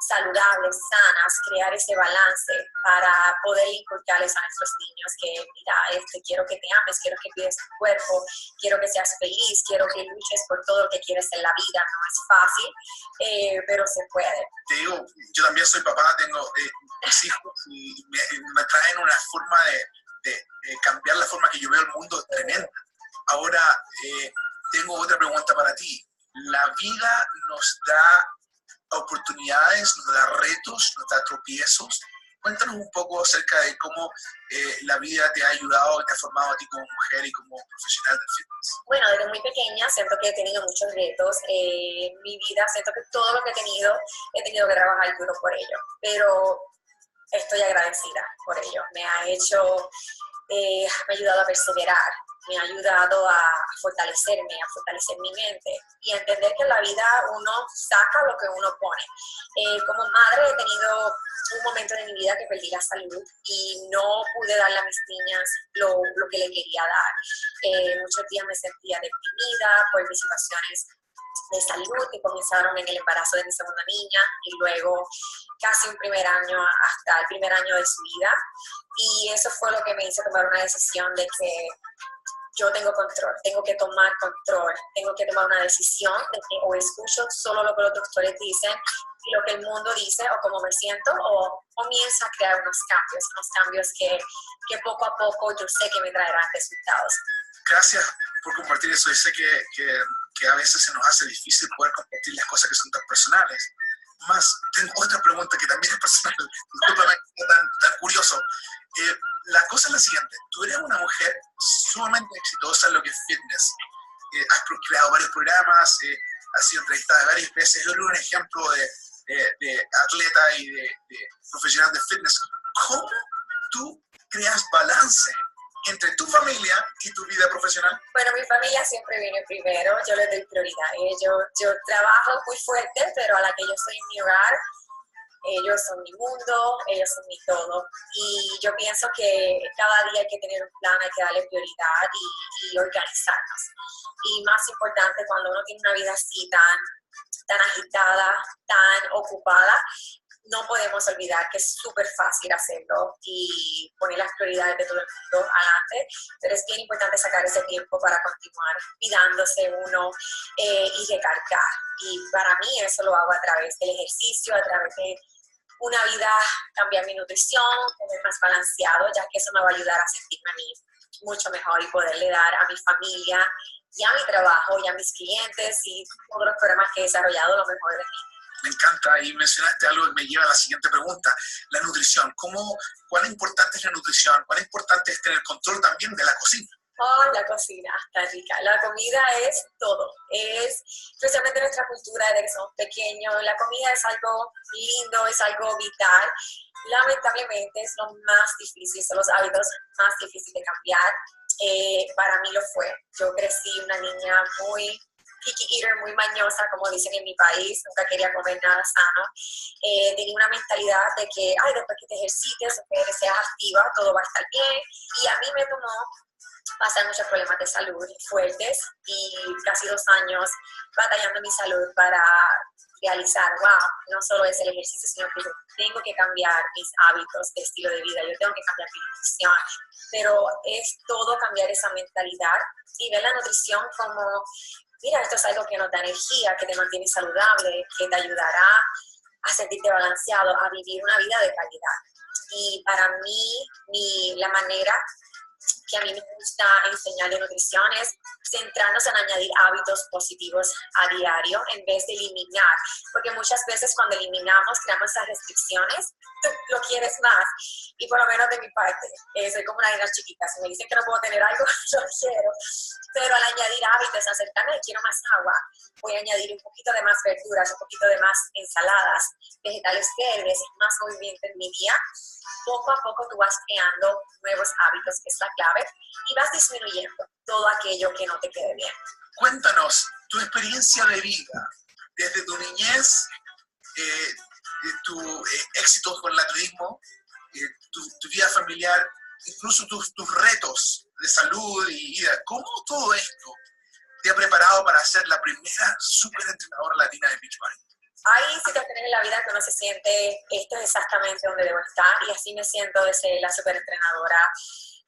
saludables, sanas, crear ese balance para poder inculcarles a nuestros niños que, mira, quiero que te ames, quiero que cuides tu cuerpo, quiero que seas feliz, quiero que luches por todo lo que quieres en la vida. No es fácil, pero se puede. Te digo, yo también soy papá, tengo 2 hijos y me traen una forma de cambiar la forma que yo veo el mundo tremenda. Ahora, tengo otra pregunta para ti. La vida nos da oportunidades, nos da retos, nos da tropiezos. Cuéntanos un poco acerca de cómo la vida te ha ayudado y te ha formado a ti como mujer y como profesional del fitness. Bueno, desde muy pequeña siento que he tenido muchos retos. Mi vida, siento que todo lo que he tenido que trabajar duro por ello. Pero estoy agradecida por ello. Me ha ayudado a perseverar, me ha ayudado a fortalecerme, a fortalecer mi mente y a entender que en la vida uno saca lo que uno pone. Como madre he tenido un momento de mi vida que perdí la salud y no pude darle a mis niñas lo que le quería dar. Muchos días me sentía deprimida por mis situaciones de salud que comenzaron en el embarazo de mi segunda niña y luego casi un primer año hasta el primer año de su vida, y eso fue lo que me hizo tomar una decisión de que yo tengo control, tengo que tomar control, tengo que tomar una decisión de que o escucho solo lo que los doctores dicen y lo que el mundo dice o cómo me siento, o comienzo a crear unos cambios que poco a poco yo sé que me traerán resultados. Gracias por compartir eso. Yo sé que a veces se nos hace difícil poder compartir las cosas que son tan personales. Más, tengo otra pregunta que también es personal. Discúlpame, tan curioso. La cosa es la siguiente. Tú eres una mujer sumamente exitosa en lo que es fitness. Has creado varios programas, has sido entrevistada varias veces. Yo soy un ejemplo de atleta y de profesional de fitness. ¿Cómo tú creas balance entre tu familia y tu vida profesional? Bueno, mi familia siempre viene primero, yo les doy prioridad. Yo trabajo muy fuerte, pero a la que yo estoy en mi hogar, ellos son mi mundo, ellos son mi todo. Y yo pienso que cada día hay que tener un plan, hay que darle prioridad y organizarnos. Y más importante, cuando uno tiene una vida así tan agitada, tan ocupada, no podemos olvidar que es súper fácil hacerlo y poner las prioridades de todo el mundo adelante, pero es bien importante sacar ese tiempo para continuar cuidándose uno y recargar. Y para mí eso lo hago a través del ejercicio, a través de una vida, cambiar mi nutrición, comer más balanceado, ya que eso me va a ayudar a sentirme a mí mucho mejor y poderle dar a mi familia y a mi trabajo y a mis clientes y todos los programas que he desarrollado lo mejor de mí. Me encanta, y mencionaste algo que me lleva a la siguiente pregunta, la nutrición. ¿Cuán importante es la nutrición? ¿Cuán importante es tener control también de la cocina? Oh, la cocina está rica. La comida es todo. Es, especialmente en nuestra cultura desde que somos pequeños, la comida es algo lindo, es algo vital. Lamentablemente es lo más difícil, son los hábitos más difíciles de cambiar. Para mí lo fue. Yo crecí una niña muy picky eater, muy mañosa, como dicen en mi país, nunca quería comer nada sano. Tenía una mentalidad de que, después que te ejercites, después que seas activa, todo va a estar bien. Y a mí me tomó pasar muchos problemas de salud fuertes y casi 2 años batallando mi salud para realizar, no solo es el ejercicio, sino que yo tengo que cambiar mis hábitos de estilo de vida, yo tengo que cambiar mi nutrición, pero es todo cambiar esa mentalidad y ver la nutrición como, mira, esto es algo que nos da energía, que te mantiene saludable, que te ayudará a sentirte balanceado, a vivir una vida de calidad. Y para mí, la manera que a mí me gusta enseñar de nutrición es centrarnos en añadir hábitos positivos a diario en vez de eliminar, porque muchas veces cuando eliminamos, creamos esas restricciones, tú lo quieres más, y por lo menos de mi parte, soy como una de las chiquitas, si me dicen que no puedo tener algo, yo lo quiero, pero al añadir hábitos, acercarme, quiero más agua, voy a añadir un poquito de más verduras, un poquito de más ensaladas, vegetales verdes, más movimiento en mi día. Poco a poco tú vas creando nuevos hábitos, que es la clave, y vas disminuyendo todo aquello que no te quede bien. Cuéntanos tu experiencia de vida, desde tu niñez, tu éxito con el atletismo, tu vida familiar, incluso tus retos de salud y vida. ¿Cómo todo esto te ha preparado para ser la primera superentrenadora latina de beachbody? Hay situaciones en la vida que uno se siente, esto es exactamente donde debo estar, y así me siento de ser la superentrenadora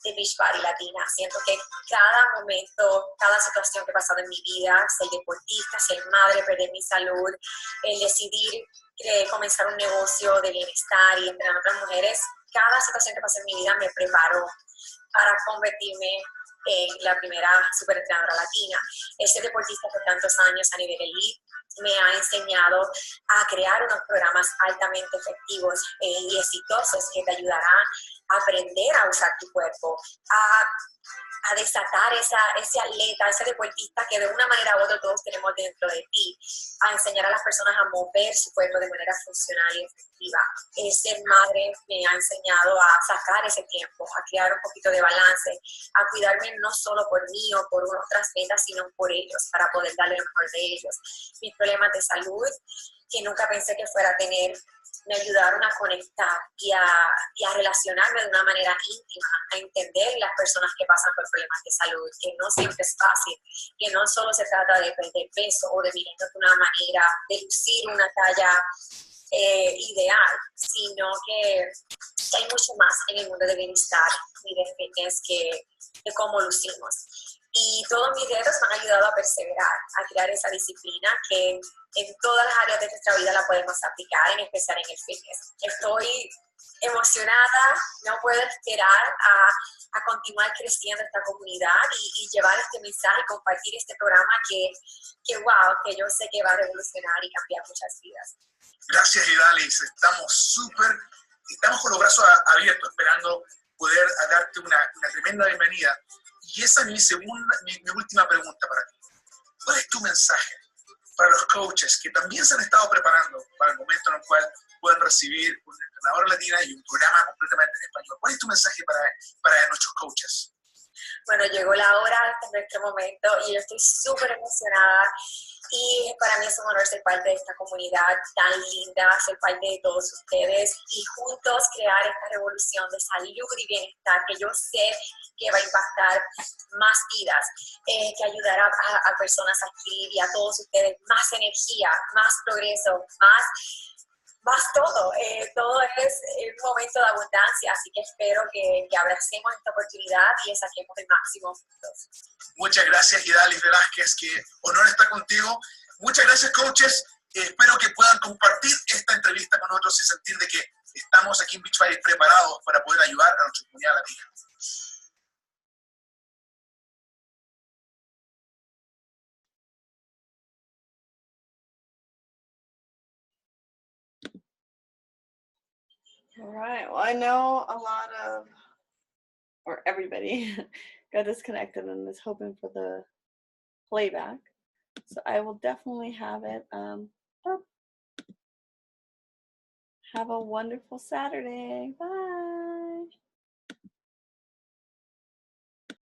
de Beachbody Latina. Siento que cada momento, cada situación que he pasado en mi vida, ser deportista, ser madre, perder mi salud, el decidir comenzar un negocio de bienestar y entrenar a otras mujeres, cada situación que pasé en mi vida me preparó para convertirme en la primera superentrenadora latina. Ese deportista por tantos años a nivel elite me ha enseñado a crear unos programas altamente efectivos y exitosos que te ayudarán a aprender a usar tu cuerpo, a desatar ese atleta, ese deportista que de una manera u otra todos tenemos dentro de ti, a enseñar a las personas a mover su cuerpo de manera funcional y efectiva. Ser madre me ha enseñado a sacar ese tiempo, a crear un poquito de balance, a cuidarme no solo por mí o por otras metas, sino por ellos, para poder darle lo mejor de ellos. Mis problemas de salud, que nunca pensé que fuera a tener, me ayudaron a conectar y a relacionarme de una manera íntima, a entender las personas que pasan por problemas de salud, que no siempre es fácil, que no solo se trata de perder peso o de mirarnos de una manera, de lucir una talla ideal, sino que hay mucho más en el mundo de bienestar y de fitness que cómo lucimos. Y todos mis retos me han ayudado a perseverar, a crear esa disciplina que en todas las áreas de nuestra vida la podemos aplicar, en especial en el fitness. Estoy emocionada, no puedo esperar a continuar creciendo esta comunidad y llevar este mensaje y compartir este programa que yo sé que va a revolucionar y cambiar muchas vidas. Gracias, Idalis. Estamos con los brazos abiertos, esperando poder darte una tremenda bienvenida. Y esa es mi última pregunta para ti. ¿Cuál es tu mensaje para los coaches que también se han estado preparando para el momento en el cual pueden recibir una entrenadora latina y un programa completamente en español? ¿Cuál es tu mensaje para nuestros coaches? Bueno, llegó la hora, este es nuestro momento y yo estoy súper emocionada y para mí es un honor ser parte de esta comunidad tan linda, ser parte de todos ustedes y juntos crear esta revolución de salud y bienestar que yo sé que va a impactar más vidas, que ayudará a personas a adquirir y a todos ustedes más energía, más progreso, más todo. Todo es un momento de abundancia, así que espero que abracemos esta oportunidad y le saquemos el máximo juntos. Muchas gracias, Idalis Velázquez, que honor estar contigo. Muchas gracias, coaches. Espero que puedan compartir esta entrevista con nosotros y sentir de que estamos aquí en Beachfire preparados para poder ayudar a nuestra comunidad latina. All right. Well, I know a lot of, or everybody got disconnected and is hoping for the playback. So I will definitely have it up. Have a wonderful Saturday. Bye.